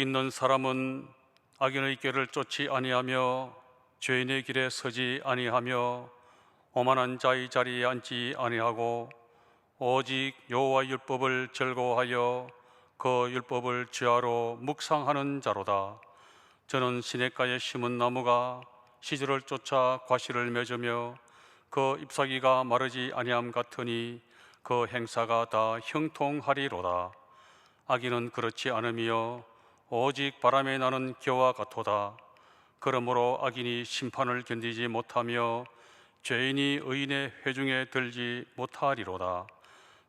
있는 사람은 악인의 길을 쫓지 아니하며 죄인의 길에 서지 아니하며 오만한 자의 자리에 앉지 아니하고 오직 여호와 율법을 즐거워하여 그 율법을 주야로 묵상하는 자로다. 저는 시냇가에 심은 나무가 시절을 쫓아 과실을 맺으며 그 잎사귀가 마르지 아니함 같으니 그 행사가 다 형통하리로다. 악인은 그렇지 않으며 오직 바람에 나는 겨와 같도다. 그러므로 악인이 심판을 견디지 못하며 죄인이 의인의 회중에 들지 못하리로다.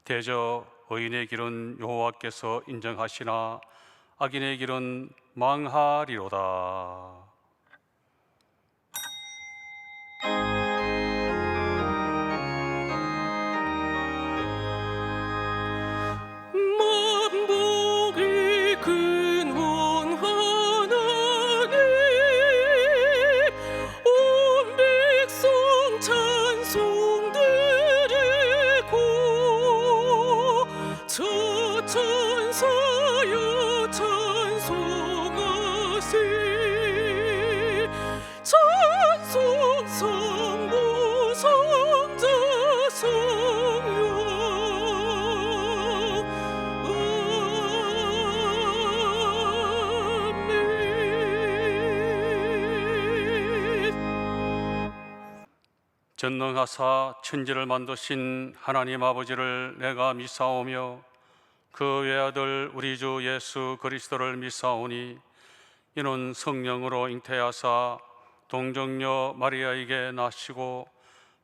대저 의인의 길은 여호와께서 인정하시나 악인의 길은 망하리로다. 만복의 근원한 하나님, 온 백성 찬송 드리고 저 천사여 찬송하세. 찬송 성부 성자 성령 전능하사 천지를 만드신 하나님 아버지를 내가 믿사오며 그 외아들 우리 주 예수 그리스도를 믿사오니 이는 성령으로 잉태하사 동정녀 마리아에게 나시고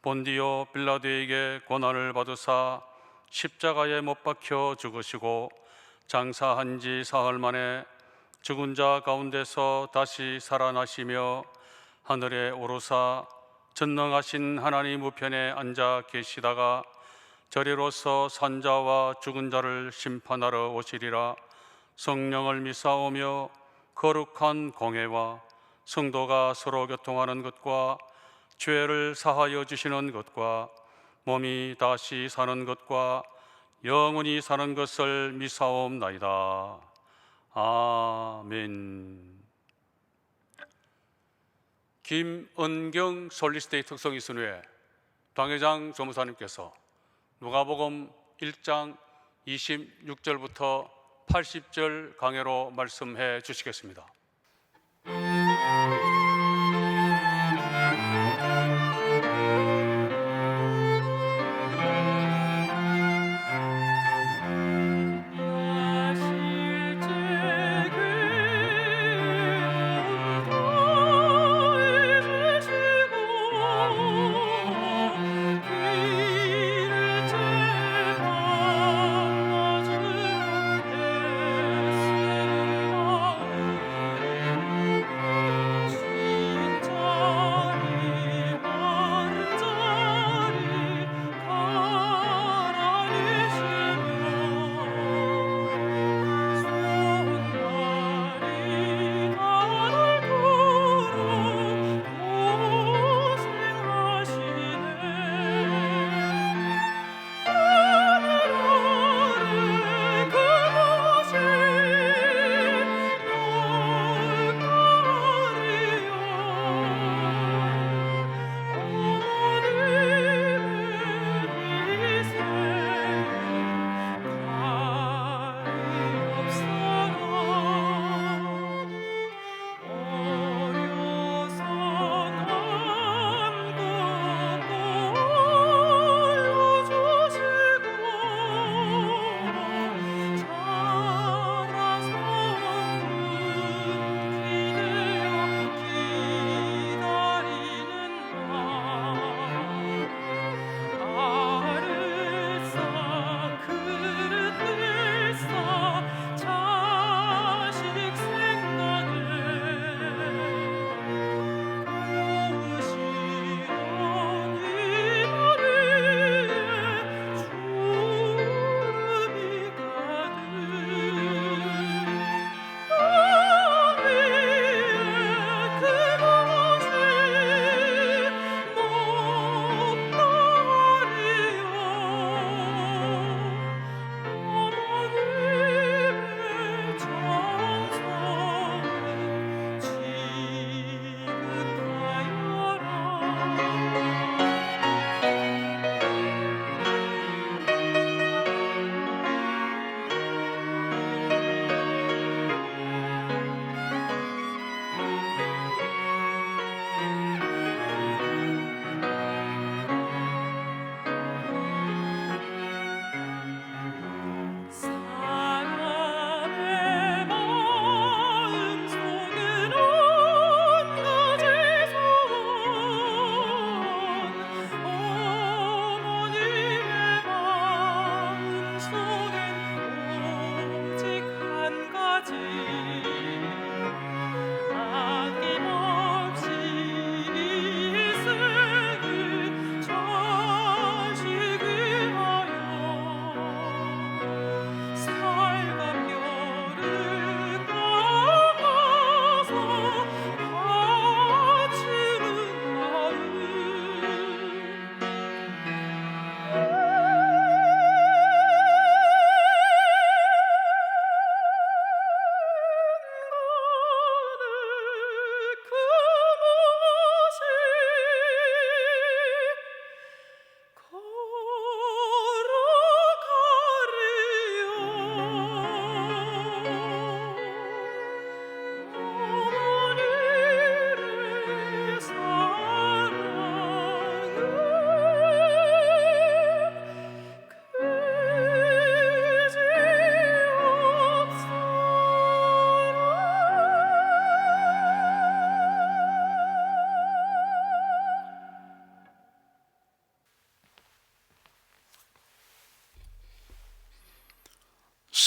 본디오 빌라도에게 고난을 받으사 십자가에 못 박혀 죽으시고 장사한 지 사흘 만에 죽은 자 가운데서 다시 살아나시며 하늘에 오르사 전능하신 하나님 우편에 앉아 계시다가 저리로서 산자와 죽은 자를 심판하러 오시리라. 성령을 믿사오며 거룩한 공회와 성도가 서로 교통하는 것과 죄를 사하여 주시는 것과 몸이 다시 사는 것과 영원히 사는 것을 믿사옵나이다. 아멘. 김은경 솔리스데이 특성이 순회 당회장 조무사님께서 누가복음 1장 26절부터 80절 강해로 말씀해 주시겠습니다.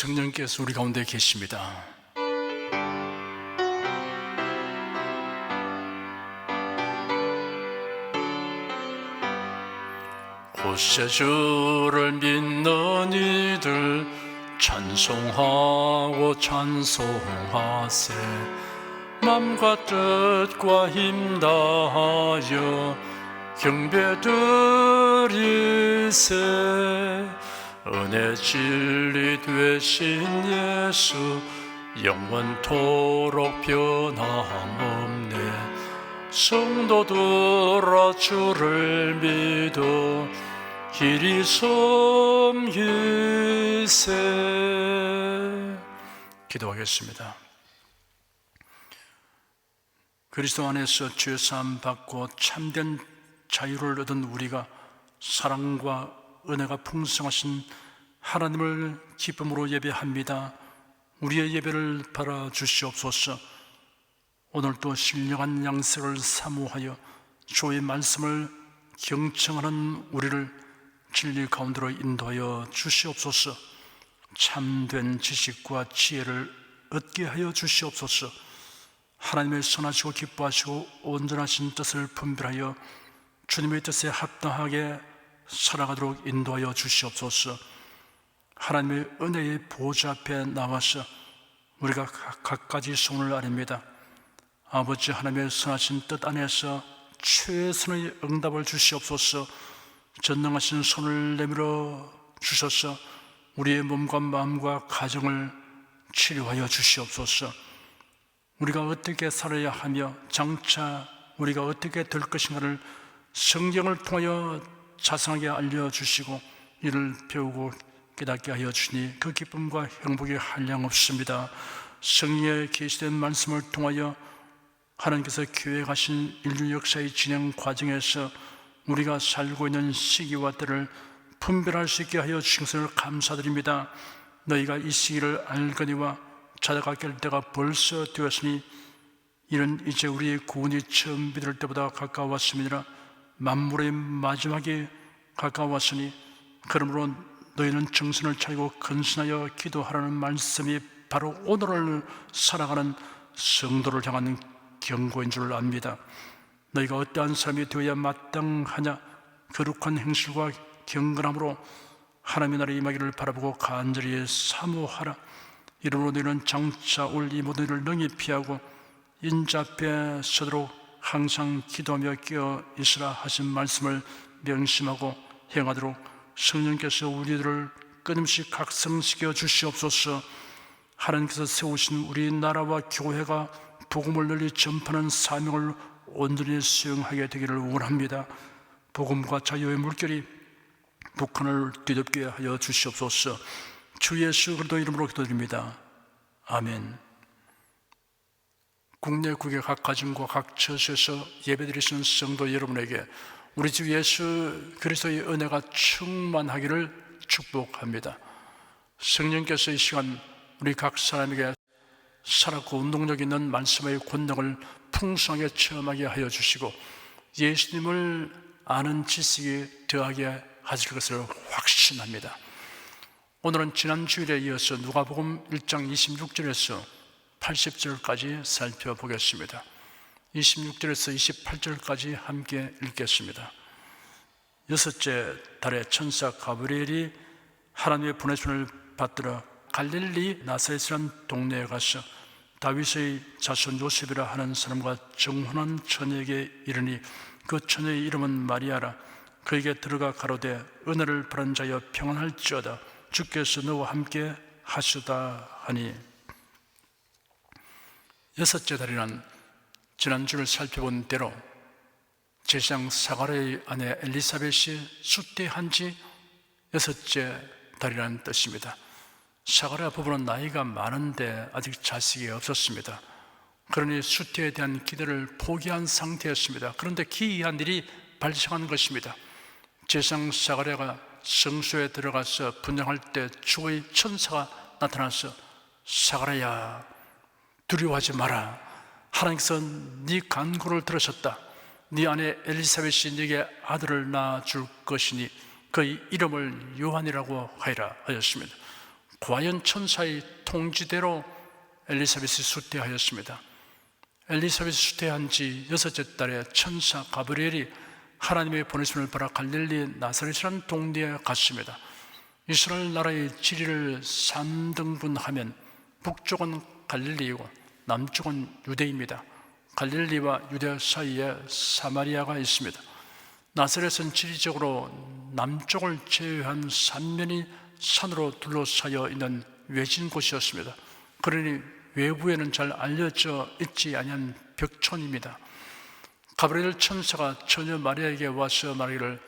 성령께서 우리 가운데 계십니다. 곳세 주를 믿는 이들 찬송하고 찬송하세. 맘과 뜻과 힘 다하여 경배드리세. 은혜 진리 되신 예수 영원토록 변함없네. 성도들아 주를 믿어 길이 섬기세. 기도하겠습니다. 그리스도 안에서 죄사함 받고 참된 자유를 얻은 우리가 사랑과 은혜가 풍성하신 하나님을 기쁨으로 예배합니다. 우리의 예배를 받아주시옵소서. 오늘도 신령한 양식을 사모하여 주의 말씀을 경청하는 우리를 진리 가운데로 인도하여 주시옵소서. 참된 지식과 지혜를 얻게 하여 주시옵소서. 하나님의 선하시고 기뻐하시고 온전하신 뜻을 분별하여 주님의 뜻에 합당하게 살아가도록 인도하여 주시옵소서. 하나님의 은혜의 보좌 앞에 나와서 우리가 갖가지 소원을 아립니다. 아버지 하나님의 선하신 뜻 안에서 최선의 응답을 주시옵소서. 전능하신 손을 내밀어 주셔서 우리의 몸과 마음과 가정을 치료하여 주시옵소서. 우리가 어떻게 살아야 하며 장차 우리가 어떻게 될 것인가를 성경을 통하여 자세하게 알려주시고 이를 배우고 깨닫게 하여 주시니 그 기쁨과 행복이 한량없습니다. 성령의 계시된 말씀을 통하여 하나님께서 계획하신 인류 역사의 진행 과정에서 우리가 살고 있는 시기와 때를 분별할 수 있게 하여 주신 것을 감사드립니다. 너희가 이 시기를 알거니와 자다가 깰 때가 벌써 되었으니 이는 이제 우리의 구원이 처음 믿을 때보다 가까웠음이니라. 만물의 마지막이 가까웠으니 그러므로 너희는 정신을 차리고 근신하여 기도하라는 말씀이 바로 오늘을 살아가는 성도를 향한 경고인 줄 압니다. 너희가 어떠한 사람이 되어야 마땅하냐? 거룩한 행실과 경건함으로 하나님의 나라에 임하기를 바라보고 간절히 사모하라. 이러므로 너희는 장차 올 이 모든 일을 능히 피하고 인자 앞에 서도록 항상 기도하며 깨어 있으라 하신 말씀을 명심하고 행하도록 성령께서 우리들을 끊임없이 각성시켜 주시옵소서. 하나님께서 세우신 우리 나라와 교회가 복음을 널리 전파하는 사명을 온전히 수행하게 되기를 원합니다. 복음과 자유의 물결이 북한을 뒤덮게 하여 주시옵소서. 주 예수 그리스도 이름으로 기도드립니다. 아멘. 국내 국외 각 가정과 각 처소에서 예배드리시는 성도 여러분에게 우리 주 예수 그리스도의 은혜가 충만하기를 축복합니다. 성령께서 이 시간 우리 각 사람에게 살았고 운동력 있는 말씀의 권능을 풍성하게 체험하게 하여 주시고 예수님을 아는 지식이 더하게 하실 것을 확신합니다. 오늘은 지난 주일에 이어서 누가복음 1장 26절에서 80절까지 살펴보겠습니다. 26절에서 28절까지 함께 읽겠습니다. 여섯째 달에 천사 가브리엘이 하나님의 보내심을 받들어 갈릴리 나사렛이라는 동네에 가서 다윗의 자손 요셉이라 하는 사람과 정혼한 처녀에게 이르니 그 처녀의 이름은 마리아라. 그에게 들어가 가로되 은혜를 바란 자여 평안할지어다. 주께서 너와 함께 하시다 하니. 여섯째 달에는 지난주를 살펴본 대로 제사장 사가랴의 아내 엘리사벳이 수태한 지 여섯째 달이라는 뜻입니다. 사가랴 부부는 나이가 많은데 아직 자식이 없었습니다. 그러니 수태에 대한 기대를 포기한 상태였습니다. 그런데 기이한 일이 발생한 것입니다. 제사장 사가랴가 성소에 들어가서 분향할 때 주의 천사가 나타나서 사가랴야 두려워하지 마라. 하나님께서 네 간구를 들으셨다. 네 아내 엘리사벳이 네게 아들을 낳아줄 것이니 그의 이름을 요한이라고 하리라 하였습니다. 과연 천사의 통지대로 엘리사벳이 수태하였습니다. 엘리사벳이 수태한 지 6째 달에 천사 가브리엘이 하나님의 보내심을 받아 갈릴리 나사렛이라는 동네에 갔습니다. 이스라엘 나라의 지리를 3등분하면 북쪽은 갈릴리이고 남쪽은 유대입니다. 갈릴리와 유대 사이에 사마리아가 있습니다. 나사렛은 지리적으로 남쪽을 제외한 3면이 산으로 둘러싸여 있는 외진 곳이었습니다. 그러니 외부에는 잘 알려져 있지 아니한 벽촌입니다. 가브리엘 천사가 처녀 마리아에게 와서 말하기를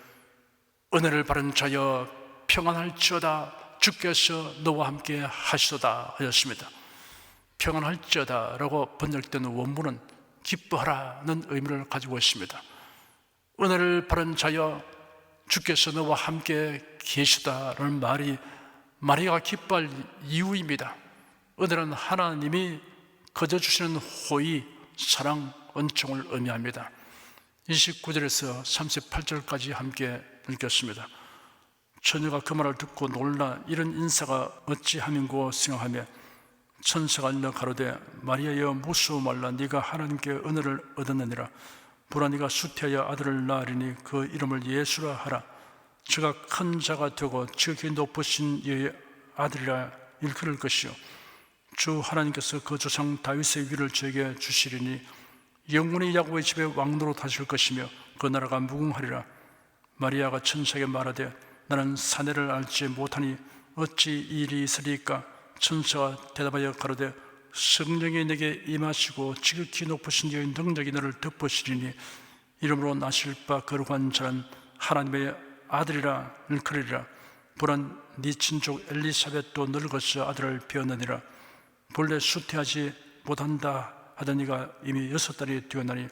은혜를 받은 자여 평안할지어다 주께서 너와 함께 하시도다 하였습니다. 평안할지어다 라고 번역된 원문은 기뻐하라는 의미를 가지고 있습니다. 은혜를 받은 자여 주께서 너와 함께 계시다라는 말이 마리아가 기뻐할 이유입니다. 은혜는 하나님이 거저 주시는 호의, 사랑, 은총을 의미합니다. 29절에서 38절까지 함께 읽겠습니다. 처녀가 그 말을 듣고 놀라 이런 인사가 어찌함인고 생각하며 천사가 알며 가로되 마리아여 무수어 말라 네가 하나님께 은혜를 얻었느니라. 보라 네가 수태하여 아들을 낳으리니 그 이름을 예수라 하라. 저가 큰 자가 되고 지극히 높으신 이의 아들이라 일컬을 것이요 주 하나님께서 그 조상 다윗의 위를 저에게 주시리니 영원히 야곱의 집에 왕노릇 하실 것이며 그 나라가 무궁하리라. 마리아가 천사에게 말하되 나는 사내를 알지 못하니 어찌 이 일이 있으리까. 천사가 대답하여 가로되 성령이 내게 임하시고 지극히 높으신 이의 능력이 너를 덮으시리니 이름으로 나실 바 거룩한 자는 하나님의 아들이라 일컬으리라. 보라 네 친족 엘리사벳도 늙어서 아들을 배었느니라. 본래 수태하지 못한다 하던 이가 이미 6달이 되었나니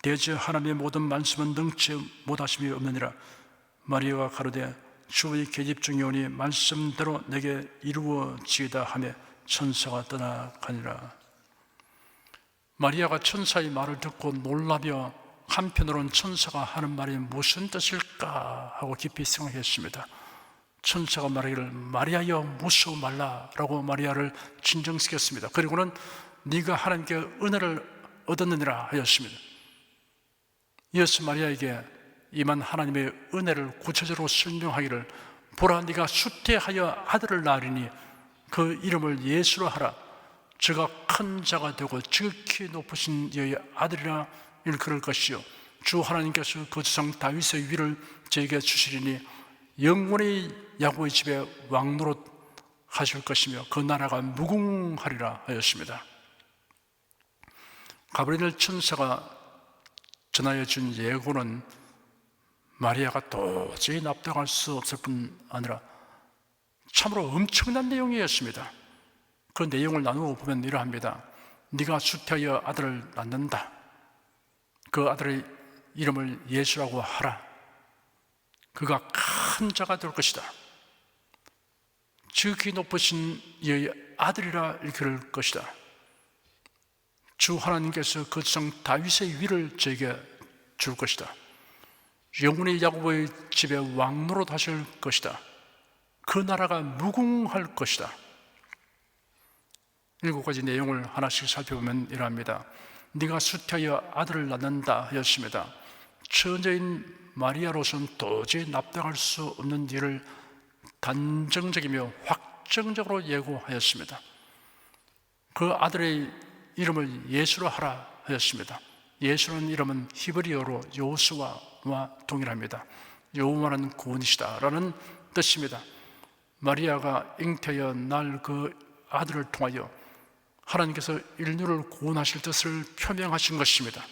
대저 하나님의 모든 말씀은 능치 못하심이 없느니라. 마리아가 가로되 주의 계집 중에 오니 말씀대로 내게 이루어지이다 하며 천사가 떠나가니라. 마리아가 천사의 말을 듣고 놀라며 한편으로는 천사가 하는 말이 무슨 뜻일까 하고 깊이 생각했습니다. 천사가 말하기를 마리아여 무서워 말라 라고 마리아를 진정시켰습니다. 그리고는 네가 하나님께 은혜를 얻었느니라 하였습니다. 이어서 마리아에게 임한 하나님의 은혜를 구체적으로 설명하기를 보라 네가 수태하여 아들을 낳으리니 그 이름을 예수로 하라. 저가 큰 자가 되고 지극히 높으신 이의 아들이라 일컬을 것이요 주 하나님께서 그 조상 다윗의 위를 저에게 주시리니 영원히 야곱의 집에 왕노릇 하실 것이며 그 나라가 무궁하리라 하였습니다. 가브리엘 천사가 전하여 준 예고는 마리아가 도저히 납득할 수 없을 뿐 아니라 참으로 엄청난 내용이었습니다. 그 내용을 나누어 보면 이러합니다. 네가 수태하여 아들을 낳는다. 그 아들의 이름을 예수라고 하라. 그가 큰 자가 될 것이다. 지극히 높으신 이의 아들이라 일컬을 것이다. 주 하나님께서 그 조상 다윗의 위를 저에게 줄 것이다. 영원히 야곱의 집에 왕노릇 하실 것이다. 그 나라가 무궁할 것이다. 7가지 내용을 하나씩 살펴보면 이러합니다. 네가 수태하여 아들을 낳는다 하였습니다. 처녀인 마리아로서는 도저히 납득할 수 없는 일을 단정적이며 확정적으로 예고하였습니다. 그 아들의 이름을 예수로 하라 하였습니다. 예수라는 이름은 히브리어로 여호수아와 동일합니다. 여호와는 구원이시다 라는 뜻입니다. 마리아가 잉태하여 낳을 그 아들을 통하여 하나님께서 인류를 구원하실 뜻을 표명하신 것입니다.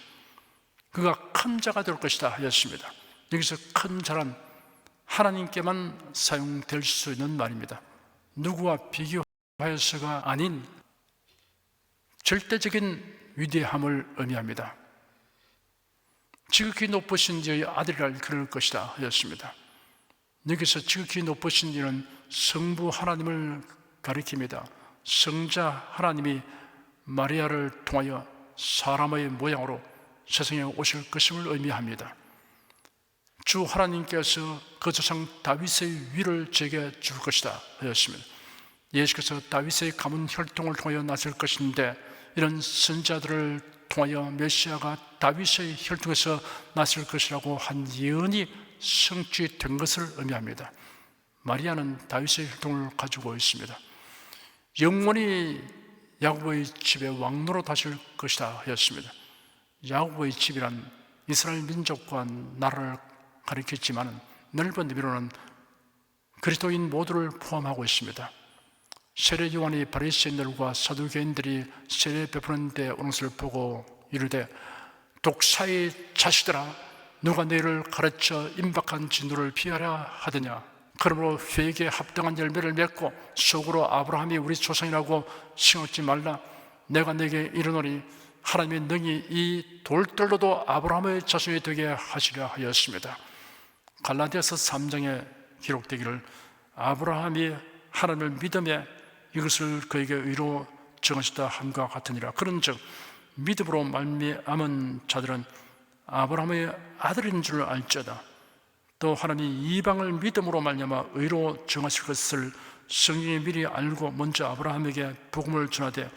그가 큰 자가 될 것이다 하였습니다. 여기서 큰 자란 하나님께만 사용될 수 있는 말입니다. 누구와 비교하여서가 아닌 절대적인 위대함을 의미합니다. 지극히 높으신 이의 아들이라 일컬을 것이다 하였습니다. 여기서 지극히 높으신 이는 성부 하나님을 가리킵니다. 성자 하나님이 마리아를 통하여 사람의 모양으로 세상에 오실 것임을 의미합니다. 주 하나님께서 그 조상 다윗의 위를 제게 줄 것이다 하였습니다. 예수께서 다윗의 가문 혈통을 통하여 나설 것인데, 이런 선지자들을 통하여 메시아가 다윗의 혈통에서 나설 것이라고 한 예언이 성취된 것을 의미합니다. 마리아는 다윗의 혈통을 가지고 있습니다. 영원히 야곱의 집에 왕노로 다실 것이다 하였습니다. 야곱의 집이란 이스라엘 민족과 나라를 가리켰지만 넓은 의미로는 그리스도인 모두를 포함하고 있습니다. 세례 요한이 바리새인들과 사두개인들이 세례 베푸는 데 오는 것을 보고 이르되, 독사의 자식들아, 누가 너희를 가르쳐 임박한 진노를 피하라 하더냐. 그러므로 회개에 합당한 열매를 맺고 속으로 아브라함이 우리 조상이라고 칭하지 말라. 내가 네게 이르노니 하나님의 능히 이 돌들로도 아브라함의 자손이 되게 하시려 하였습니다. 갈라디아서 3장에 기록되기를, 아브라함이 하나님을 믿음에 이것을 그에게 의로 정하시다 함과 같으니라. 그런즉 믿음으로 말미암은 자들은 아브라함의 아들인 줄 알지어다. 또 하나님이 이방을 믿음으로 말미암아 의로 정하실 것을 성경이 미리 알고 먼저 아브라함에게 복음을 전하되,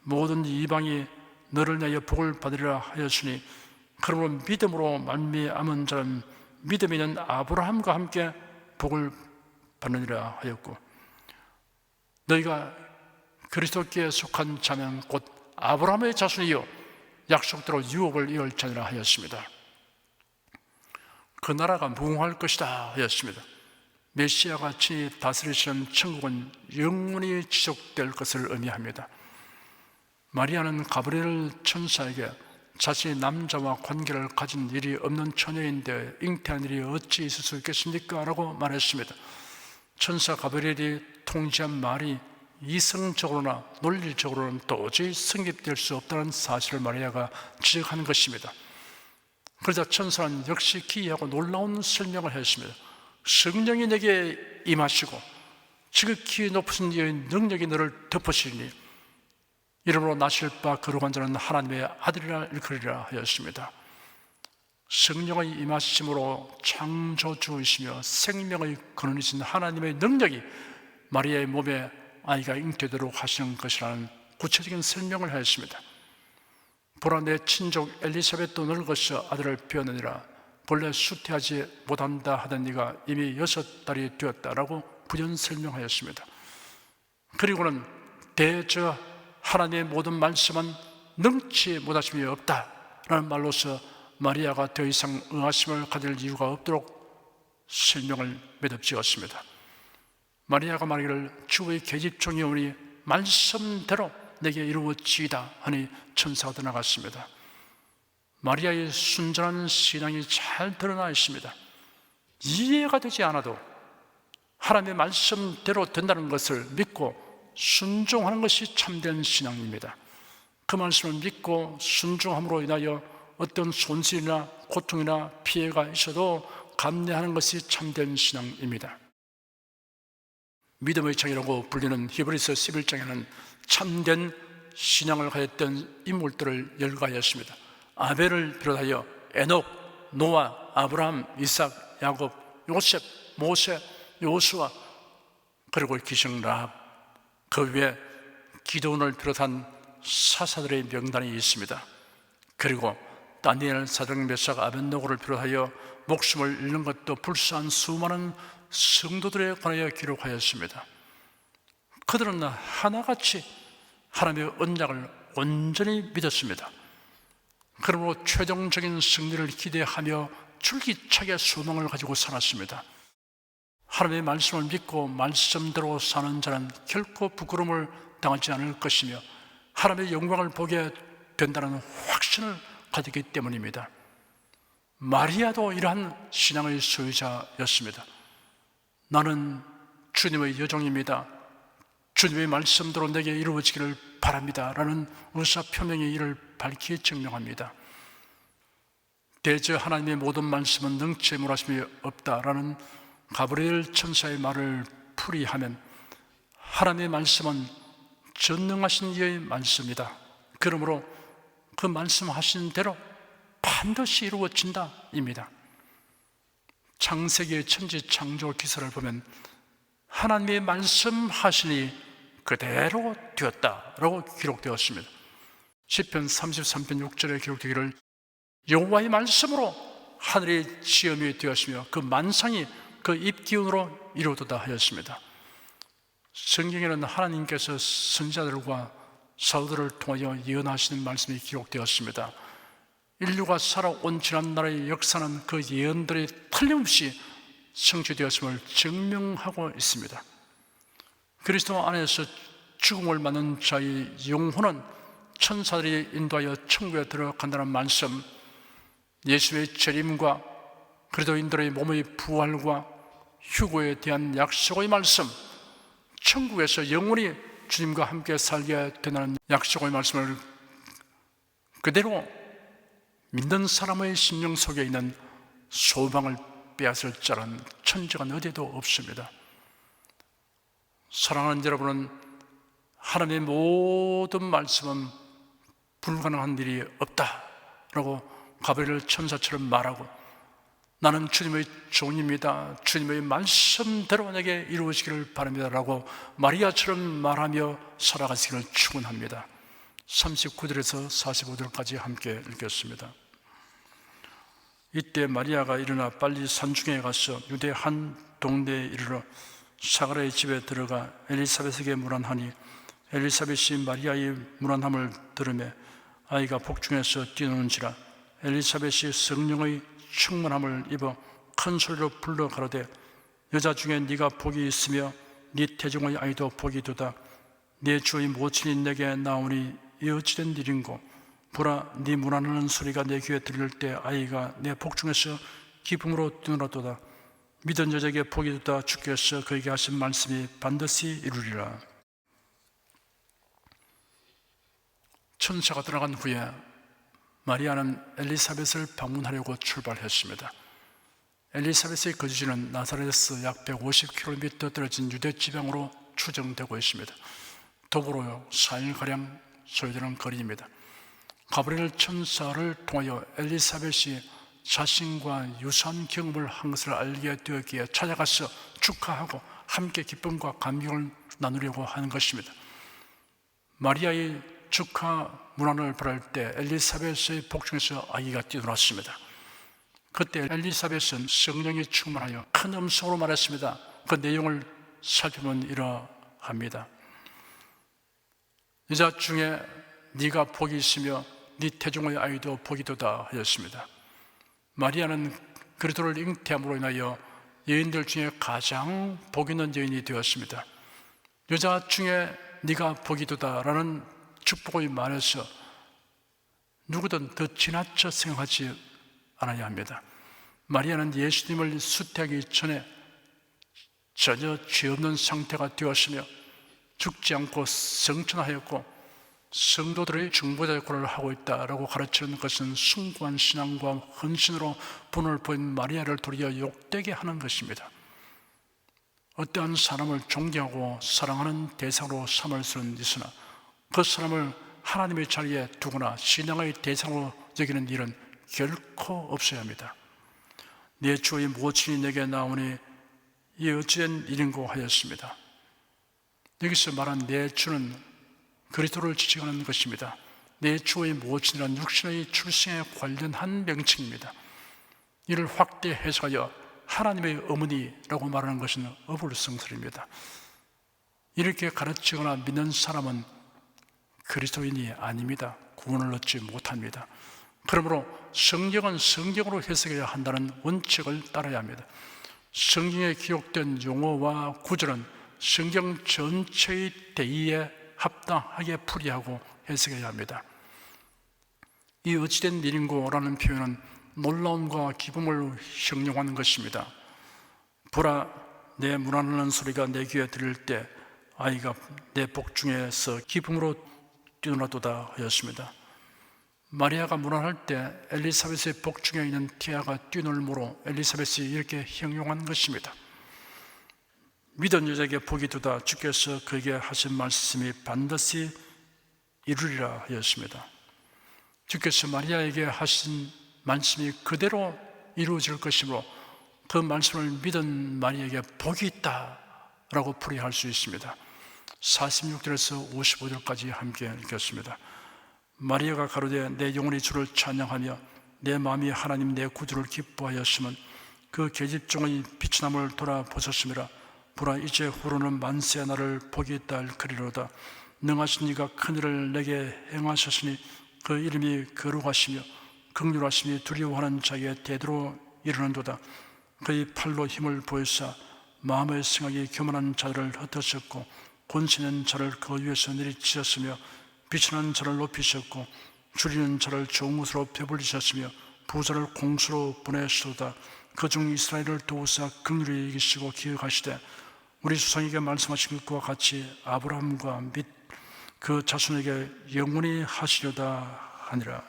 모든 이방이 너를 내어 복을 받으리라 하였으니, 그러므로 믿음으로 말미암은 자는 믿음이 있는 아브라함과 함께 복을 받느니라 하였고, 너희가 그리스도께 속한 자면 곧 아브라함의 자손이요 약속대로 유업을 이을 자니라 하였습니다. 그 나라가 무궁할 것이다 하였습니다. 메시아가 친히 다스리시는 천국은 영원히 지속될 것을 의미합니다. 마리아는 가브리엘 천사에게 자신이 남자와 관계를 가진 일이 없는 처녀인데 잉태한 일이 어찌 있을 수 있겠습니까? 라고 말했습니다. 천사 가브리엘이 통지한 말이 이성적으로나 논리적으로는 도저히 성립될 수 없다는 사실을 마리아가 지적한 것입니다. 그러자 천사는 역시 기이하고 놀라운 설명을 했습니다. 성령이 내게 임하시고 지극히 높으신 이의 능력이 너를 덮으시니 이름으로 나실 바 거룩한 자는 하나님의 아들이라 일컬으리라 하였습니다. 성령의 임하심으로 창조주이시며 생명의 근원이신 하나님의 능력이 마리아의 몸에 아이가 잉태되도록 하시는 것이라는 구체적인 설명을 하였습니다. 보라, 내 친족 엘리사벳도 늙어서 아들을 배우느니라. 본래 수태하지 못한다 하던 네가 이미 6달이 되었다라고 부연 설명하였습니다. 그리고는 대저 하나님의 모든 말씀은 능치 못하심이 없다라는 말로서 마리아가 더 이상 의아심을 가질 이유가 없도록 설명을 매듭지었습니다. 마리아가 말하기를 주의 계집종이 오니 말씀대로 내게 이루어지이다 하니 천사가 떠나갔습니다. 마리아의 순전한 신앙이 잘 드러나 있습니다. 이해가 되지 않아도 하나님의 말씀대로 된다는 것을 믿고 순종하는 것이 참된 신앙입니다. 그 말씀을 믿고 순종함으로 인하여 어떤 손실이나 고통이나 피해가 있어도 감내하는 것이 참된 신앙입니다. 믿음의 창이라고 불리는 히브리서 11장에는 참된 신앙을 가졌던 인물들을 열거하였습니다. 아벨을 비롯하여 에녹, 노아, 아브라함, 이삭, 야곱, 요셉, 모세, 요수아, 그리고 기생 라합, 그 위에 기드온을 비롯한 사사들의 명단이 있습니다. 그리고 다니엘, 사드락, 메삭, 아벳느고를 비롯하여 목숨을 잃는 것도 불사한 수많은 성도들에 관하여 기록하였습니다. 그들은 하나같이 하나님의 언약을 온전히 믿었습니다. 그러므로 최종적인 승리를 기대하며 줄기차게 소망을 가지고 살았습니다. 하나님의 말씀을 믿고 말씀대로 사는 자는 결코 부끄러움을 당하지 않을 것이며 하나님의 영광을 보게 된다는 확신을 가지기 때문입니다. 마리아도 이러한 신앙의 소유자였습니다. 나는 주님의 여종입니다. 주님의 말씀대로 내게 이루어지기를 바랍니다 라는 의사표명이 이를 밝히 증명합니다. 대저 하나님의 모든 말씀은 능치 못하심이 없다라는 가브리엘 천사의 말을 풀이하면 하나님의 말씀은 전능하신 이의 말씀이다. 그러므로 그 말씀하신 대로 반드시 이루어진다 입니다. 창세기의 천지 창조 기사를 보면 하나님의 말씀하시니 그대로 되었다라고 기록되었습니다. 시편 33편 6절에 기록되기를 여호와의 말씀으로 하늘의 지음이 되었으며 그 만상이 그 입기운으로 이루어졌다 하였습니다. 성경에는 하나님께서 선지자들과 사도들을 통하여 예언하시는 말씀이 기록되었습니다. 인류가 살아온 지난날의 역사는 그 예언들이 틀림없이 성취되었음을 증명하고 있습니다. 그리스도 안에서 죽음을 맞는 자의 영혼은 천사들이 인도하여 천국에 들어간다는 말씀, 예수의 재림과 그리스도인들의 몸의 부활과 휴거에 대한 약속의 말씀, 천국에서 영원히 주님과 함께 살게 되는 약속의 말씀을 그대로 믿는 사람의 심령 속에 있는 소망을 빼앗을 자는 천지가 어디에도 없습니다. 사랑하는 여러분은 하나님의 모든 말씀은 불가능한 일이 없다라고 가브리엘 천사처럼 말하고, 나는 주님의 종입니다, 주님의 말씀대로 내게 이루어지기를 바랍니다 라고 마리아처럼 말하며 살아가시기를 축원합니다. 39절에서 45절까지 함께 읽겠습니다. 이때 마리아가 일어나 빨리 산중에 가서 유대 한 동네에 이르러 사가랴의 집에 들어가 엘리사벳에게 문안하니, 엘리사벳이 마리아의 문안함을 들으매 아이가 복중에서 뛰노는지라. 엘리사벳이 성령의 충만함을 입어 큰 소리로 불러 가로되, 여자 중에 네가 복이 있으며 네 태중의 아이도 복이 두다. 네 주의 모친이 내게 나오니 이 어찌된 일인고. 보라, 네 문안하는 소리가 내 귀에 들릴 때 아이가 내 복중에서 기쁨으로 뛰노라도다. 믿은 여자에게 복이 두다. 주께서 그에게 하신 말씀이 반드시 이루리라. 천사가 떠나간 후에 마리아는 엘리사벳을 방문하려고 출발했습니다. 엘리사벳의 거주지는 나사렛에서 약 150km 떨어진 유대 지방으로 추정되고 있습니다. 도보로 4일가량 소요되는 거리입니다. 가브리엘 천사를 통하여 엘리사벳이 자신과 유사한 경험을 한 것을 알게 되었기에 찾아가서 축하하고 함께 기쁨과 감격을 나누려고 하는 것입니다. 마리아의 축하 문안을 바랄 때 엘리사벳의 복중에서 아기가 뛰어났습니다. 그때 엘리사벳은 성령이 충만하여 큰 음성으로 말했습니다. 그 내용을 살펴보면 이러합니다. 여자 중에 네가 복이 있으며 네 태중의 아이도 복이 도다 하였습니다. 마리아는 그리스도를 잉태함으로 인하여 여인들 중에 가장 복 있는 여인이 되었습니다. 여자 중에 네가 복이 도다라는 축복의 말에서 누구든 더 지나쳐 생각하지 않아야 합니다. 마리아는 예수님을 수태하기 전에 전혀 죄 없는 상태가 되었으며 죽지 않고 성천하였고 성도들의 중보자 역할을 하고 있다라고 가르치는 것은 숭고한 신앙과 헌신으로 본을 보인 마리아를 도리어 욕되게 하는 것입니다. 어떠한 사람을 존경하고 사랑하는 대상으로 삼을 수는 있으나 그 사람을 하나님의 자리에 두거나 신앙의 대상으로 여기는 일은 결코 없어야 합니다. 내 주의 모친이 내게 나오니 이 어찌된 일인고 하였습니다. 여기서 말한 내 주는 그리스도를 지칭하는 것입니다. 내 주의 모친이란 육신의 출생에 관련한 명칭입니다. 이를 확대 해석하여 하나님의 어머니라고 말하는 것은 어불성설입니다. 이렇게 가르치거나 믿는 사람은 그리스도인이 아닙니다. 구원을 얻지 못합니다. 그러므로 성경은 성경으로 해석해야 한다는 원칙을 따라야 합니다. 성경에 기록된 용어와 구절은 성경 전체의 대의에 합당하게 풀이하고 해석해야 합니다. 이 어찌된 일인고라는 표현은 놀라움과 기쁨을 형용하는 것입니다. 보라, 내 문안하는 소리가 내 귀에 들릴 때 아이가 내 복중에서 기쁨으로 뛰어나도다 하였습니다. 마리아가 문안할 때 엘리사벳의 복중에 있는 태아가 뛰놀므로 엘리사벳이 이렇게 형용한 것입니다. 믿은 여자에게 복이 두다. 주께서 그에게 하신 말씀이 반드시 이루리라 하였습니다. 주께서 마리아에게 하신 말씀이 그대로 이루어질 것이므로 그 말씀을 믿은 마리아에게 복이 있다라고 풀이할 수 있습니다. 46절에서 55절까지 함께 읽겠습니다. 마리아가 가로되 내 영혼이 주를 찬양하며 내 마음이 하나님 내 구주를 기뻐하였으면 그 계집종의 비천함을 돌아보셨음이라. 보라 이제 후로는 만세 나를 복이 있다 할 그리로다. 능하신 이가 큰일을 내게 행하셨으니 그 이름이 거룩하시며 긍휼하심이 두려워하는 자에게 대대로 이르는도다. 그의 팔로 힘을 보이사 마음의 생각이 교만한 자들을 흩으셨고 권세는 자를 그 위에서 내리치셨으며 비천한 자를 높이셨고 줄이는 자를 좋은 것으로 배불리셨으며 부자를 공수로 보내시도다. 그중 이스라엘을 도우사 긍휼히 여기시고 기억하시되 우리 조상에게 말씀하신 것과 같이 아브라함과 및 그 자손에게 영원히 하시려다 하니라.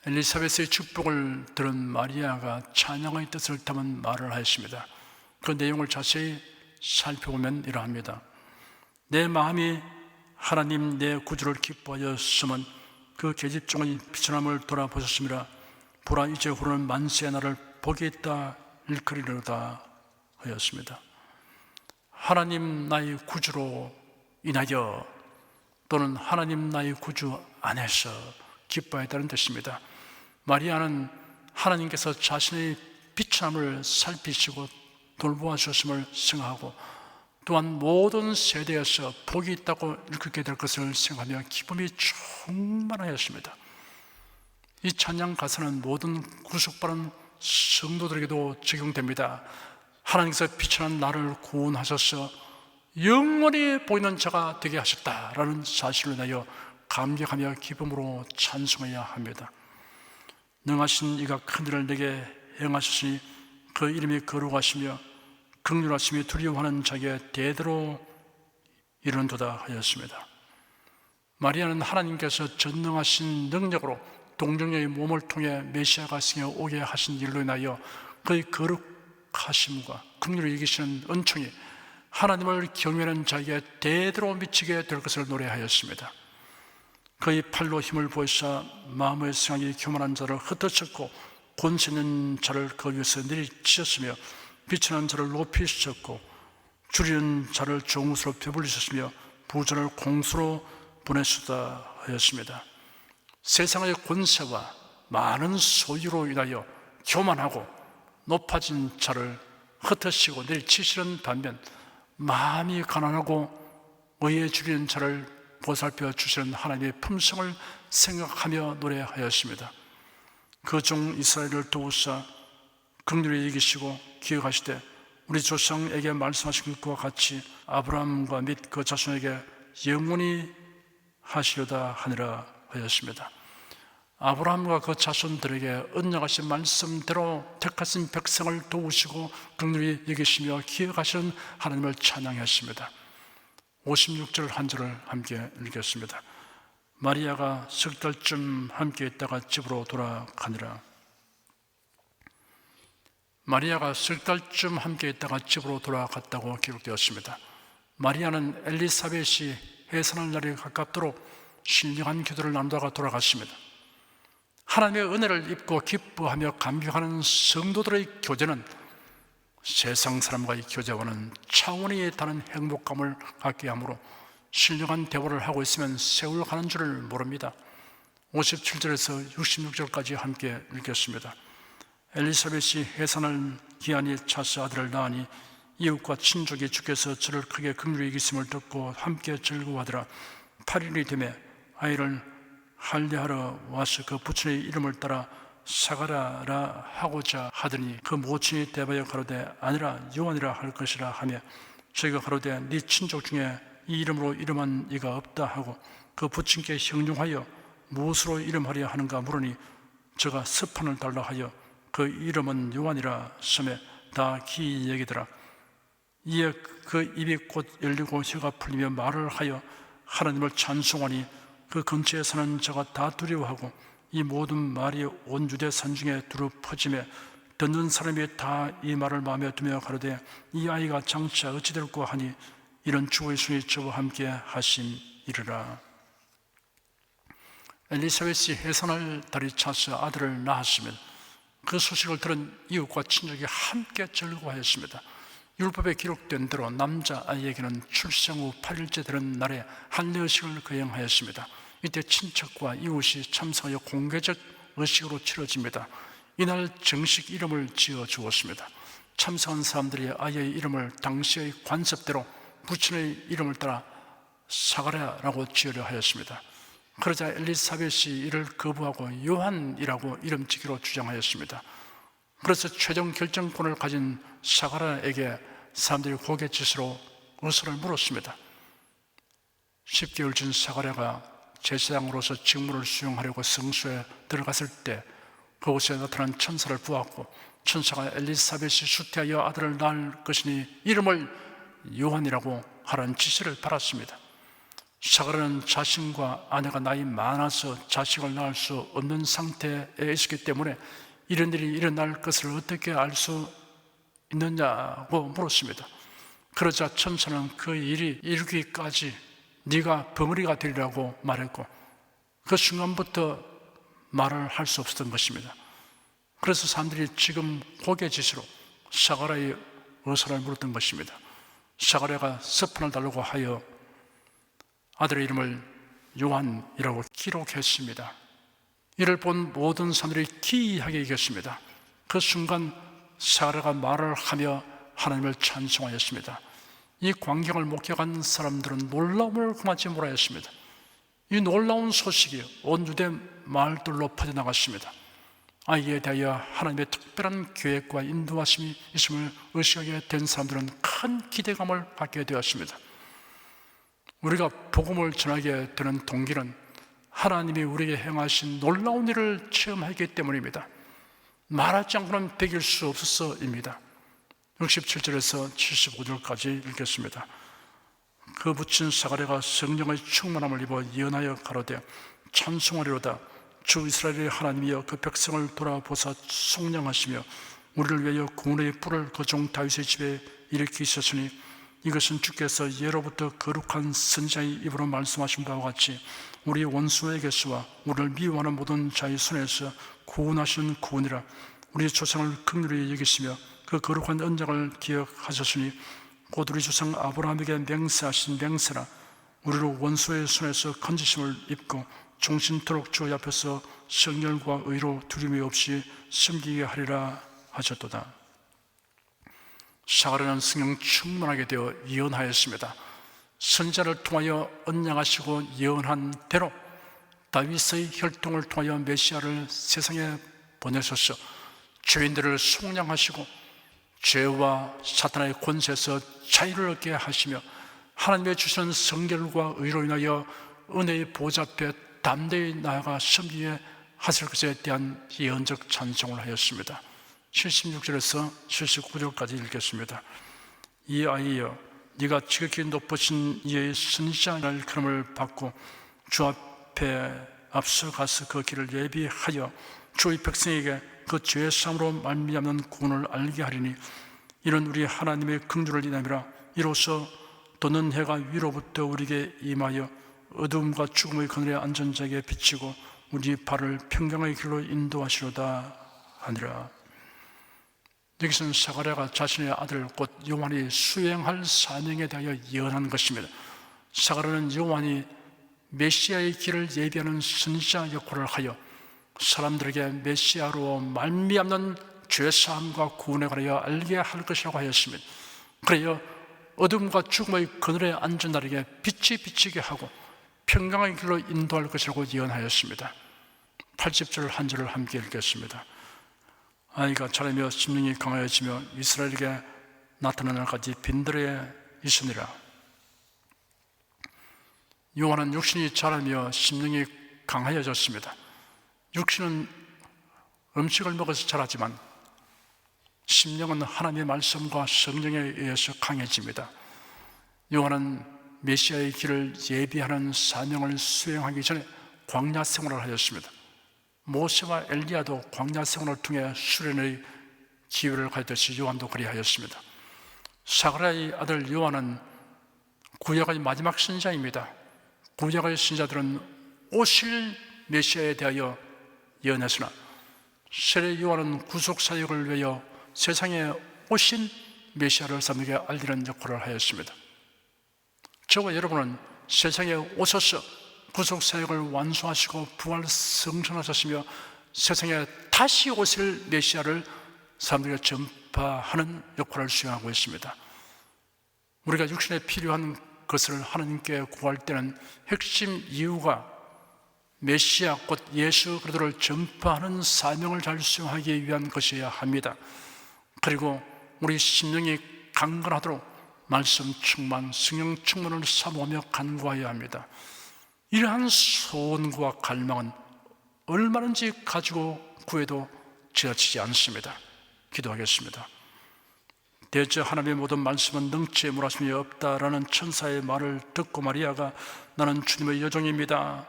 엘리사벳의 축복을 들은 마리아가 찬양의 뜻을 담은 말을 하였습니다. 그 내용을 자세히 살펴보면 이러합니다. 내 마음이 하나님 내 구주를 기뻐하였으면 그 계집종의 비천함을 돌아보셨음이라. 보라 이제 후로는 만세의 날을 복이 있다 일컬이로다 하였습니다. 하나님 나의 구주로 인하여 또는 하나님 나의 구주 안에서 기뻐했다는 뜻입니다. 마리아는 하나님께서 자신의 비천함을 살피시고 돌보아 주셨음을 생각하고 또한 모든 세대에서 복이 있다고 일컫게 될 것을 생각하며 기쁨이 충만하였습니다. 이 찬양 가사는 모든 구속받은 성도들에게도 적용됩니다. 하나님께서 비천한 나를 구원하셔서 영원히 보이는 자가 되게 하셨다라는 사실을 인하여 감격하며 기쁨으로 찬송해야 합니다. 능하신 이가 큰일을 내게 행하셨으니 그 이름이 거룩하시며 긍휼하심이 두려워하는 자에게 대대로 이르는도다 하였습니다. 마리아는 하나님께서 전능하신 능력으로 동정녀의 몸을 통해 메시아가 생겨 오게 하신 일로 인하여 그의 거룩하심과 긍휼히 여기시는 은총이 하나님을 경외하는 자에게 대대로 미치게 될 것을 노래하였습니다. 그의 팔로 힘을 보이사 마음의 생각이 교만한 자를 흩으셨고 권세 있는 자를 그 위에서 내리치셨으며 비천한 자를 높이셨고 줄이는 자를 좋은 것으로 배불리셨으며 부자를 공수로 보내셨다 하였습니다. 세상의 권세와 많은 소유로 인하여 교만하고 높아진 자를 흩으시고 내리치시는 반면 마음이 가난하고 의에 줄이는 자를 보살펴 주시는 하나님의 품성을 생각하며 노래하였습니다. 그중 이스라엘을 도우사 긍휼히 여기시고 기억하시되 우리 조상에게 말씀하신 것과 같이 아브라함과 및 그 자손에게 영원히 하시려다 하니라 하였습니다. 아브라함과 그 자손들에게 언약하신 말씀대로 택하신 백성을 도우시고 긍휼히 여기시며 기억하시는 하나님을 찬양했습니다. 56절 한 절을 함께 읽겠습니다. 마리아가 석 달쯤 함께 있다가 집으로 돌아가니라. 마리아가 석 달쯤 함께 있다가 집으로 돌아갔다고 기록되었습니다. 마리아는 엘리사벳이 해산할 날이 가깝도록 신령한 기도를 나누다가 돌아갔습니다. 하나님의 은혜를 입고 기뻐하며 감격하는 성도들의 교제는 세상 사람과의 교제와는 차원이 다른 행복감을 갖게 하므로 신령한 대화를 하고 있으면 세월 가는 줄을 모릅니다. 57절에서 66절까지 함께 읽겠습니다. 엘리사벳이 해산할 기한이 차서 아들을 낳으니 이웃과 친족이 주께서 저를 크게 긍휼히 여기심을 듣고 함께 즐거워하더라. 8일이 되매 아이를 할례하러 와서 그 부친의 이름을 따라 사가라라 하고자 하더니 그 모친이 대바여 가로되 아니라 요한이라 할 것이라 하며 저희가 가로되 네 친족 중에 이 이름으로 이름한 이가 없다 하고 그 부친께 형용하여 무엇으로 이름하려 하는가 물으니 저가 스판을 달라 하여 그 이름은 요한이라 섬에 다 기이 여기더라. 이에 그 입이 곧 열리고 혀가 풀리며 말을 하여 하나님을 찬송하니 그 근처에 사는 자가 다 두려워하고 이 모든 말이 온 유대 산중에 두루 퍼지며 듣는 사람이 다 이 말을 마음에 두며 가로되 이 아이가 장차 어찌 될까 하니 이런 주의 손이 저와 함께 하심이리라. 엘리사벳이 해산할 달이 차서 아들을 낳았으면 그 소식을 들은 이웃과 친족이 함께 즐거워하였습니다. 율법에 기록된 대로 남자아이에게는 출생 후 8일째 되는 날에 할례 의식을 거행하였습니다. 이때 친척과 이웃이 참석하여 공개적 의식으로 치러집니다. 이날 정식 이름을 지어 주었습니다. 참석한 사람들이 아이의 이름을 당시의 관습대로 부친의 이름을 따라 사가랴라고 지으려 하였습니다. 그러자 엘리사벳이 이를 거부하고 요한이라고 이름 짓기로 주장하였습니다. 그래서 최종 결정권을 가진 사가랴에게 사람들이 고갯짓으로 의사를 물었습니다. 10개월 전 사가랴가 제사장으로서 직무를 수행하려고 성소에 들어갔을 때 그곳에 나타난 천사를 보았고, 천사가 엘리사벳이 수태하여 아들을 낳을 것이니 이름을 요한이라고 하라는 지시를 받았습니다. 사가랴는 자신과 아내가 나이 많아서 자식을 낳을 수 없는 상태에 있었기 때문에 이런 일이 일어날 것을 어떻게 알 수 있느냐고 물었습니다. 그러자 천사는 그 일이 이루기까지 네가 벙어리가 되리라고 말했고, 그 순간부터 말을 할 수 없었던 것입니다. 그래서 사람들이 지금 고개짓으로 사가랴의 의사를 물었던 것입니다. 사가랴가 서판을 달라고 하여 아들의 이름을 요한이라고 기록했습니다. 이를 본 모든 사람들이 기이하게 여겼습니다. 그 순간 사가랴가 말을 하며 하나님을 찬송하였습니다. 이 광경을 목격한 사람들은 놀라움을 금하지 못하였습니다. 이 놀라운 소식이 온 유대 마을들로 퍼져나갔습니다. 아이에 대하여 하나님의 특별한 계획과 인도하심이 있음을 의식하게 된 사람들은 큰 기대감을 갖게 되었습니다. 우리가 복음을 전하게 되는 동기는 하나님이 우리에게 행하신 놀라운 일을 체험하기 때문입니다. 말하지 않고는 베길 수 없어서입니다. 67절에서 75절까지 읽겠습니다. 그 부친 사가랴가 성령의 충만함을 입어 예언하여 가로되 찬송하리로다. 주 이스라엘의 하나님이여 그 백성을 돌아보사 속량하시며 우리를 위하여 구원의 뿔을 그 종 다윗의 집에 일으키셨으니 이것은 주께서 예로부터 거룩한 선지자의 입으로 말씀하신 바와 같이 우리 원수에게서와 우리를 미워하는 모든 자의 손에서 구원하시는 구원이라. 우리 조상을 긍휼히 여기시며 그 거룩한 언약을 기억하셨으니 곧 우리 조상 아브라함에게 맹세하신 맹세라. 우리로 원수의 손에서 건지심을 입고 종신토록 주 앞에서 성결과 의로 두려움이 없이 섬기게 하리라 하셨도다. 사가랴는 성령 충만하게 되어 예언하였습니다. 선지자를 통하여 언약하시고 예언한 대로 다윗의 혈통을 통하여 메시아를 세상에 보내셔서 죄인들을 속량하시고 죄와 사탄의 권세에서 자유를 얻게 하시며 하나님의 주시는 성결과 의로 인하여 은혜의 보좌 앞에 담대히 나아가 섬기게 하실 것에 대한 예언적 찬송을 하였습니다. 76절에서 79절까지 읽겠습니다. 이 아이여, 네가 지극히 높으신 이의 선지자의 일컬음을 받고 주 앞에 앞서가서 그 길을 예비하여 주의 백성에게 그 죄의 사함으로 말미암는 구원을 알게 하리니 이는 우리 하나님의 긍휼을 인함이라. 이로써 돋는 해가 위로부터 우리에게 임하여 어두움과 죽음의 그늘에 앉은 자에게 비치고 우리 발을 평강의 길로 인도하시로다 하니라. 여기서는 사가랴가 자신의 아들 곧 요한이 수행할 사명에 대하여 예언한 것입니다. 사가랴는 요한이 메시아의 길을 예비하는 선지자 역할을 하여 사람들에게 메시아로 말미암는 죄사함과 구원에 관하여 알게 할 것이라고 하였습니다. 그래야 어둠과 죽음의 그늘에 앉은 자에게 빛이 비치게 하고 평강의 길로 인도할 것이라고 예언하였습니다. 80절 한 절을 함께 읽겠습니다. 아이가 자라며 심령이 강하여지며 이스라엘에게 나타나는 날까지 빈들에 있으니라. 요한은 육신이 자라며 심령이 강하여졌습니다. 육신은 음식을 먹어서 자라지만 심령은 하나님의 말씀과 성령에 의해서 강해집니다. 요한은 메시아의 길을 예비하는 사명을 수행하기 전에 광야 생활을 하였습니다. 모세와 엘리야도 광야 생활을 통해 수련의 기회를 가졌듯이 요한도 그리하였습니다. 사가랴의 아들 요한은 구약의 마지막 선지자입니다. 구약의 선지자들은 오실 메시아에 대하여 예언했으나 세례 요한은 구속 사역을 위하여 세상에 오신 메시아를 사람에게 알리는 역할을 하였습니다. 저와 여러분은 세상에 오셔서 구속 사역을 완수하시고 부활 승천하셨으며 세상에 다시 오실 메시아를 사람들에게 전파하는 역할을 수행하고 있습니다. 우리가 육신에 필요한 것을 하나님께 구할 때는 핵심 이유가 메시아 곧 예수 그리스도를 전파하는 사명을 잘 수행하기 위한 것이어야 합니다. 그리고 우리 심령이 강건하도록 말씀 충만, 성령 충만을 사모하며 간구하여야 합니다. 이러한 소원과 갈망은 얼마든지 가지고 구해도 지나치지 않습니다. 기도하겠습니다. 대저 하나님의 모든 말씀은 능치에 무라심이 없다라는 천사의 말을 듣고 마리아가 나는 주님의 여종입니다,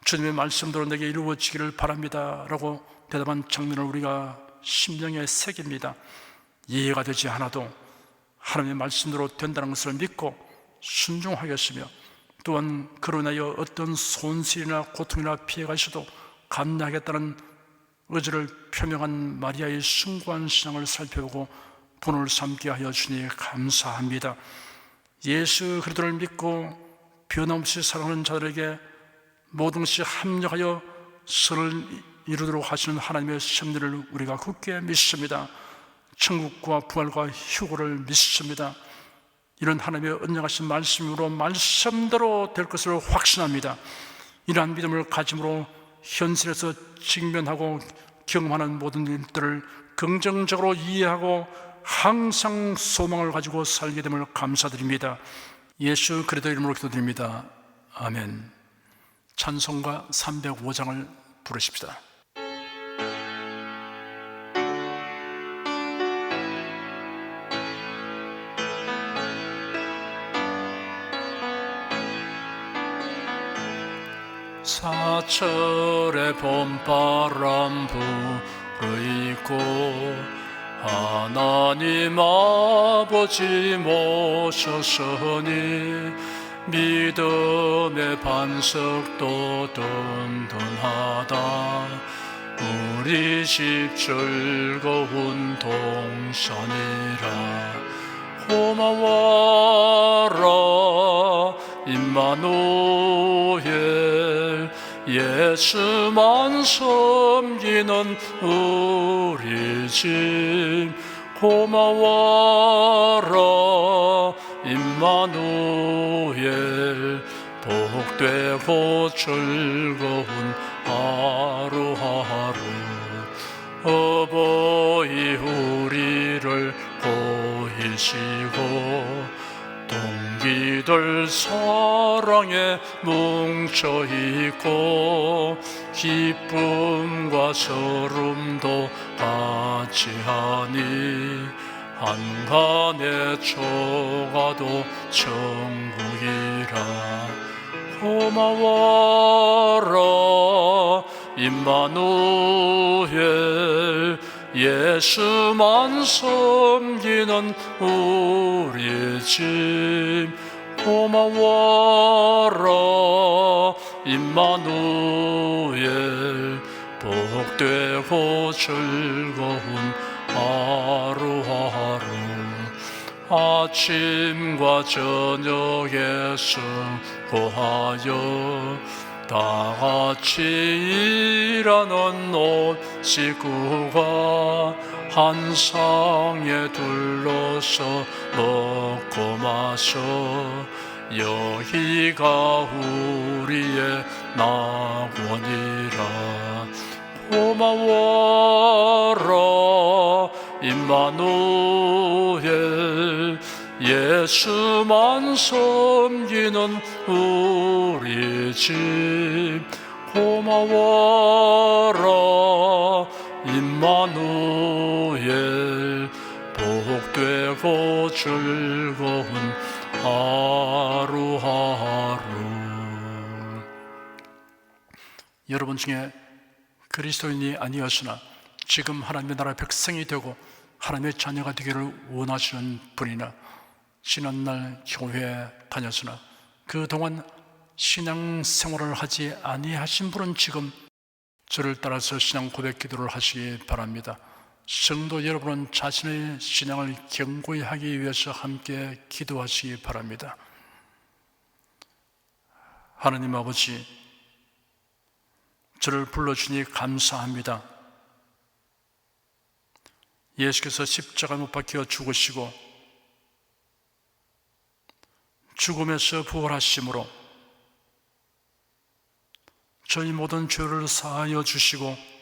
주님의 말씀대로 내게 이루어지기를 바랍니다 라고 대답한 장면을 우리가 심령에 새깁니다. 이해가 되지 않아도 하나님의 말씀대로 된다는 것을 믿고 순종하겠으며 또한 그로 인하여 어떤 손실이나 고통이나 피해가 있어도 감내하겠다는 의지를 표명한 마리아의 숭고한 신앙을 살펴보고 본을 삼게 하여 주니 감사합니다. 예수 그리스도를 믿고 변함없이 사랑하는 자들에게 모든 것이 합력하여 선을 이루도록 하시는 하나님의 섭리를 우리가 굳게 믿습니다. 천국과 부활과 휴고를 믿습니다. 이런 하나님의 언약하신 말씀으로 말씀대로 될 것을 확신합니다. 이러한 믿음을 가짐으로 현실에서 직면하고 경험하는 모든 일들을 긍정적으로 이해하고 항상 소망을 가지고 살게 됨을 감사드립니다. 예수 그리스도 이름으로 기도드립니다. 아멘. 찬송가 305장을 부르십시다. 사철의 봄바람 불어있고 하나님 아버지 모셨으니 믿음의 반석도 든든하다. 우리 집 즐거운 동산이라. 고마워라 임마누엘, 예수만 섬기는 우리 집. 고마워라 임마누엘, 복되고 즐거운 하루하루. 어버이 우리를 보이시고 동기들 사랑에 뭉쳐있고 기쁨과 서름도 같이 하니 한간에 초가도 천국이라. 고마워라 임마누엘, 예수만 섬기는 우리 집. 고마워라 임마누엘, 복되고 즐거운 하루하루. 아침과 저녁에 수고하여 다같이 일하는 온 식구가 한 상에 둘러서 먹고 마셔. 여기가 우리의 낙원이라. 고마워라 임마누엘, 예수만 섬기는 우리 집. 고마워라 임마누엘, 복되고 즐거운 하루하루. 여러분 중에 그리스도인이 아니었으나 지금 하나님의 나라 백성이 되고 하나님의 자녀가 되기를 원하시는 분이나 지난날 교회에 다녔으나 그동안 신앙생활을 하지 아니하신 분은 지금 저를 따라서 신앙 고백 기도를 하시기 바랍니다. 성도 여러분은 자신의 신앙을 견고히 하기 위해서 함께 기도하시기 바랍니다. 하나님 아버지, 저를 불러주니 감사합니다. 예수께서 십자가 못 박혀 죽으시고 죽음에서 부활하심으로 저희 모든 죄를 사하여 주시고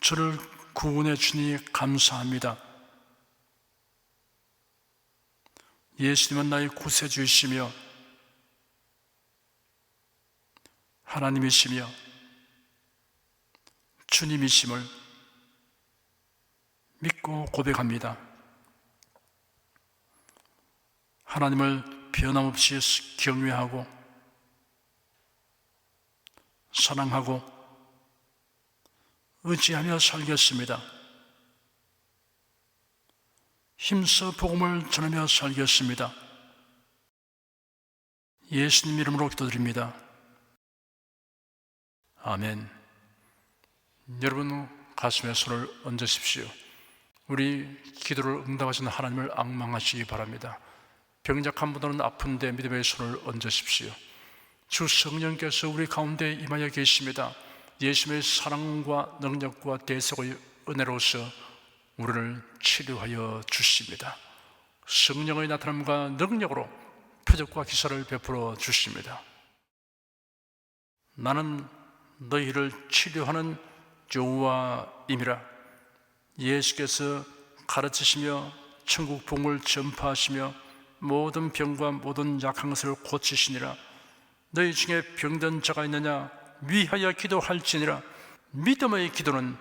저를 구원해 주니 감사합니다. 예수님은 나의 구세주이시며 하나님이시며 주님이심을 믿고 고백합니다. 하나님을 변함없이 경외하고 사랑하고 의지하며 살겠습니다. 힘써 복음을 전하며 살겠습니다. 예수님 이름으로 기도드립니다. 아멘. 여러분 가슴에 손을 얹으십시오. 우리 기도를 응답하시는 하나님을 앙망하시기 바랍니다. 병약한 분들은 아픈데 믿음의 손을 얹으십시오. 주 성령께서 우리 가운데 임하여 계십니다. 예수님의 사랑과 능력과 대속의 은혜로서 우리를 치료하여 주십니다. 성령의 나타남과 능력으로 표적과 기사를 베풀어 주십니다. 나는 너희를 치료하는 여호와임이라. 예수께서 가르치시며 천국 복음을 전파하시며 모든 병과 모든 약한 것을 고치시니라. 너희 중에 병든 자가 있느냐? 위하여 기도할지니라. 믿음의 기도는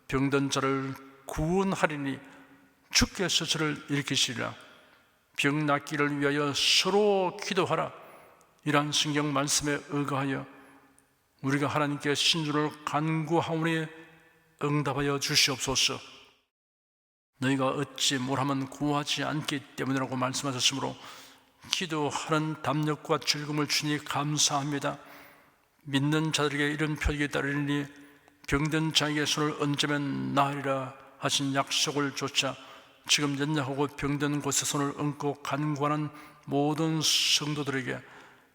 병든 자를 구원하리니 주께서 저를 일으키시리라. 병 낫기를 위하여 서로 기도하라. 이러한 성경 말씀에 의거하여 우리가 하나님께 신주를 간구하오니 응답하여 주시옵소서. 너희가 어찌 뭘하면 구하지 않기 때문이라고 말씀하셨으므로 기도하는 담력과 즐거움을 주니 감사합니다. 믿는 자들에게 이런 표적이 따르리니 병든 자에게 손을 얹으면 나으리라 하신 약속을 좇아 지금 연약하고 병든 곳에 손을 얹고 간구하는 모든 성도들에게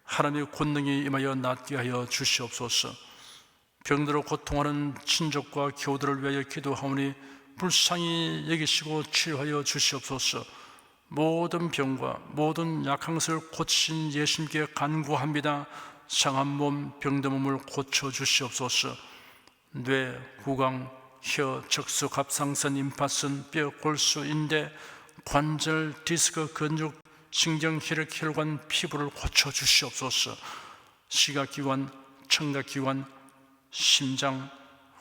하나님의 권능이 임하여 낫게 하여 주시옵소서. 병들어 고통하는 친족과 교우들을 위하여 기도하오니 불쌍히 여기시고 치료하여 주시옵소서. 모든 병과 모든 약한 것을 고치신 예수님께 간구합니다. 상한 몸, 병든 몸을 고쳐 주시옵소서. 뇌, 구강, 혀, 척수, 갑상선, 임파선, 뼈, 골수, 인대, 관절, 디스크, 근육, 신경, 혈액, 혈관, 피부를 고쳐 주시옵소서. 시각기관, 청각기관, 심장,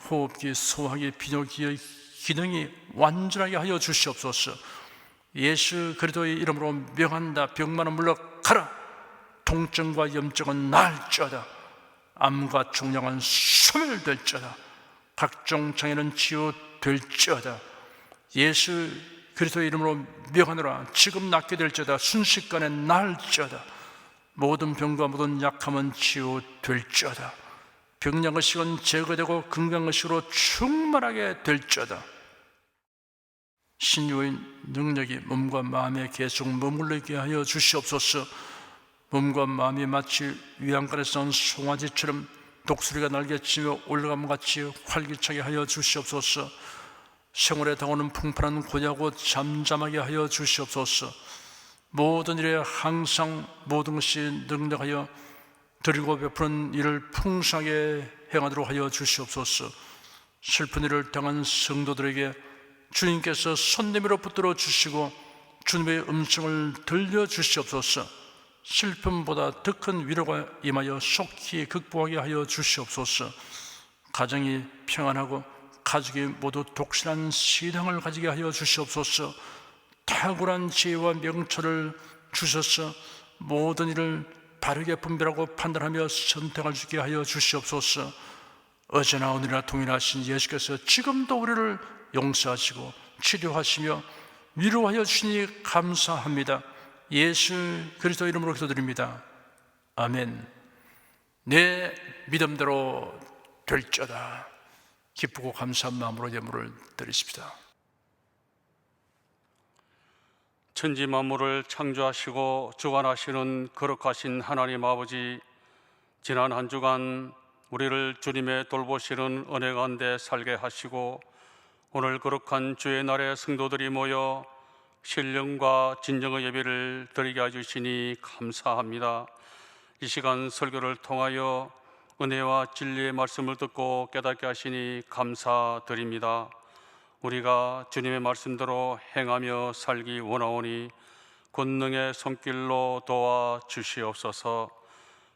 호흡기, 소화기, 비뇨기의 기능이 완전하게 하여 주시옵소서. 예수 그리스도의 이름으로 명한다. 병만은 물러가라. 통증과 염증은 나을지어다. 암과 중량은 소멸될지어다. 각종 장애는 치유될지어다. 예수 그리스도의 이름으로 명하노라. 지금 낫게 될지어다. 순식간에 나을지어다. 모든 병과 모든 약함은 치유될지어다. 병약의식은 제거되고 건강의식으로 충만하게 될지어다. 신유의 능력이 몸과 마음에 계속 머물러게 하여 주시옵소서. 몸과 마음이 마치 위안간에 선 송아지처럼 독수리가 날개치며 올라감과 같이 활기차게 하여 주시옵소서. 생활에 당하는 풍파는 고야고 잠잠하게 하여 주시옵소서. 모든 일에 항상 모든 것이 능력하여 드리고 베푸는 일을 풍성하게 행하도록 하여 주시옵소서. 슬픈 일을 당한 성도들에게 주님께서 손 내밀어 붙들어 주시고 주님의 음성을 들려주시옵소서. 슬픔보다 더 큰 위로가 임하여 속히 극복하게 하여 주시옵소서. 가정이 평안하고 가족이 모두 독실한 신앙을 가지게 하여 주시옵소서. 탁월한 지혜와 명철을 주셔서 모든 일을 바르게 분별하고 판단하며 선택할 수 있게 하여 주시옵소서. 어제나 오늘이나 동일하신 예수께서 지금도 우리를 용서하시고 치료하시며 위로하여 주시니 감사합니다. 예수 그리스도 이름으로 기도드립니다. 아멘. 내 믿음대로 될지어다. 기쁘고 감사한 마음으로 예물을 드리십시다. 천지 만물을 창조하시고 주관하시는 거룩하신 하나님 아버지, 지난 한 주간 우리를 주님의 돌보시는 은혜 가운데 살게 하시고 오늘 거룩한 주의 날에 성도들이 모여 신령과 진정의 예배를 드리게 해주시니 감사합니다. 이 시간 설교를 통하여 은혜와 진리의 말씀을 듣고 깨닫게 하시니 감사드립니다. 우리가 주님의 말씀대로 행하며 살기 원하오니 권능의 손길로 도와 주시옵소서.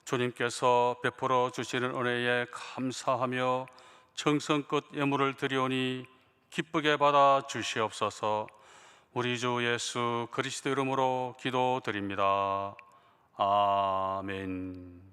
주님께서 베풀어 주시는 은혜에 감사하며 정성껏 예물을 드리오니 기쁘게 받아 주시옵소서. 우리 주 예수 그리스도 이름으로 기도드립니다. 아멘.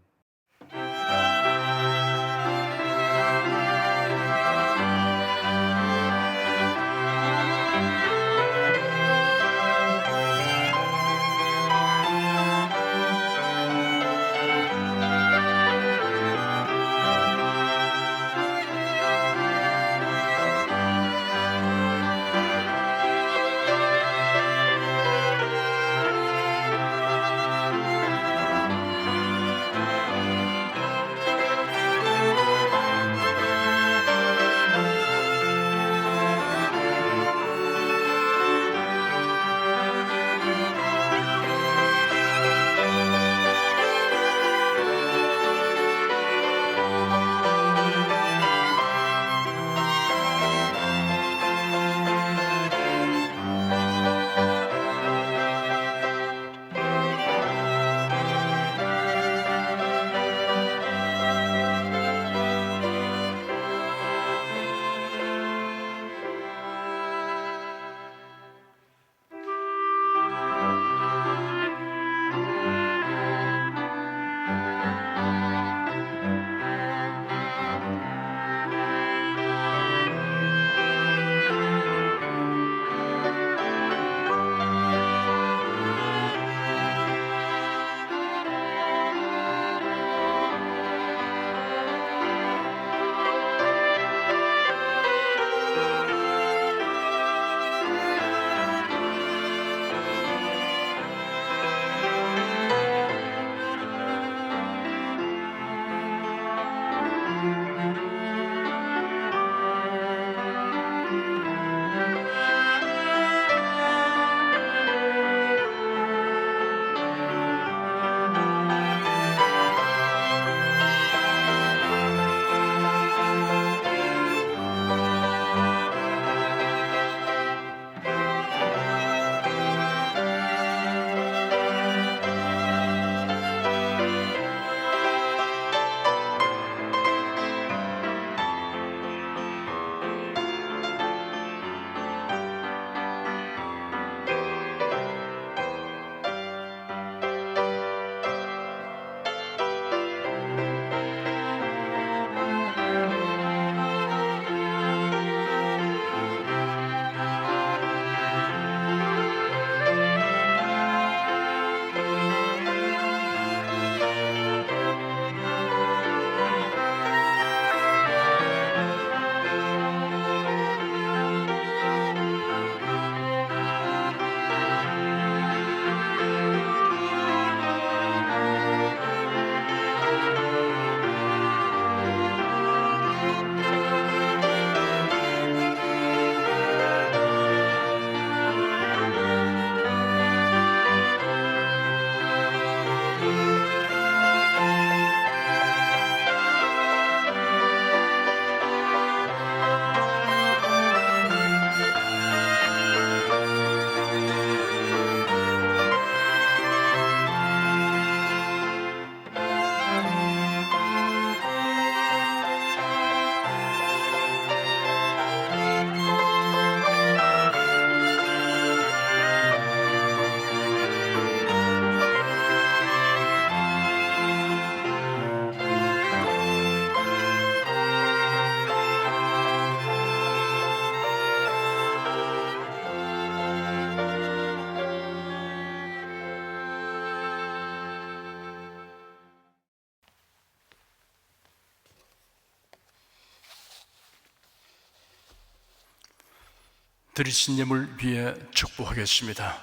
드리신 예물 위에 축복하겠습니다.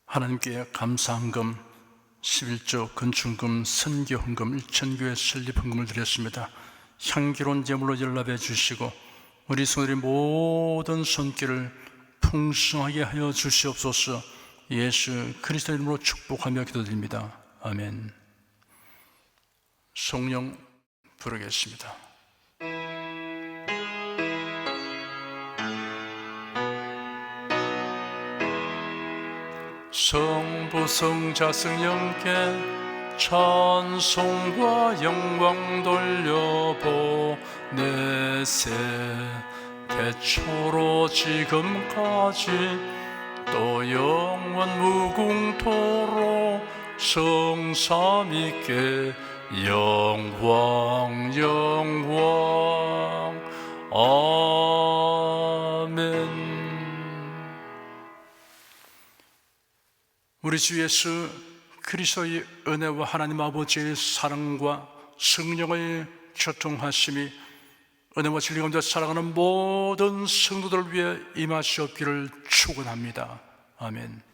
하나님께 감사헌금, 11조 건축금, 선교헌금, 일천교회 설립헌금을 드렸습니다. 향기로운 제물로 연락해 주시고 우리 성도들의 모든 손길을 풍성하게 하여 주시옵소서. 예수 그리스도 이름으로 축복하며 기도드립니다. 아멘. 성령 부르겠습니다. 성부 성자 성령께 찬송과 영광 돌려보내세. 태초로 지금까지 또 영원 무궁토록 성삼위께 영광 영광. 아멘. 우리 주 예수 그리스도의 은혜와 하나님 아버지의 사랑과 성령의 교통하심이 은혜와 진리 가운데 살아가는 모든 성도들을 위해 임하시옵기를 축원합니다. 아멘.